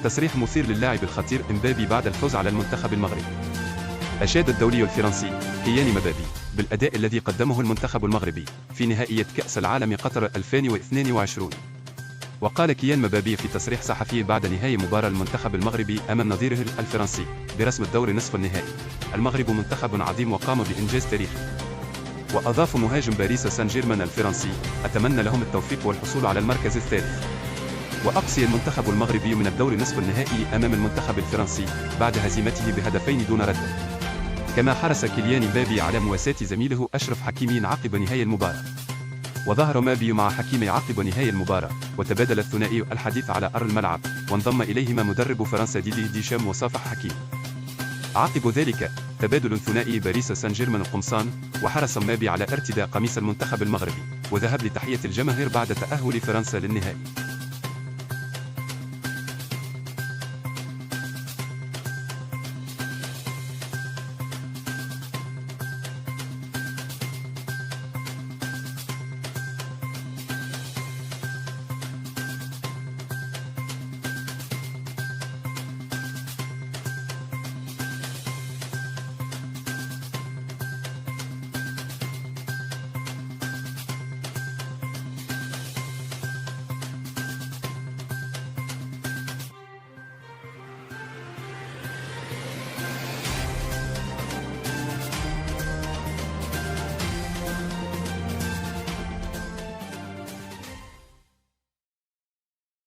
تصريح مثير للاعب الخطير إمبابي بعد الفوز على المنتخب المغربي. أشاد الدولي الفرنسي كيليان مبابي بالأداء الذي قدمه المنتخب المغربي في نهائية كأس العالم قطر 2022. وقال كيليان مبابي في تصريح صحفي بعد نهاية مباراة المنتخب المغربي أمام نظيره الفرنسي برسم الدور نصف النهائي: المغرب منتخب عظيم وقام بإنجاز تاريخي. وأضاف مهاجم باريس سان جيرمان الفرنسي: أتمنى لهم التوفيق والحصول على المركز الثالث. وأقصي المنتخب المغربي من الدور نصف النهائي أمام المنتخب الفرنسي بعد هزيمته بهدفين دون رد. كما حرص كيليان مبابي على مواساة زميله أشرف حكيمي عقب نهاية المباراة. وظهر مبابي مع حكيمي عقب نهاية المباراة، وتبادل الثنائي الحديث على أرض الملعب، وانضم إليهما مدرب فرنسا ديدي ديشام وصافح حكيمي. عقب ذلك تبادل ثنائي باريس سان جيرمان القمصان، وحرص مبابي على ارتداء قميص المنتخب المغربي وذهب لتحية الجماهير بعد تأهل فرنسا للنهائي.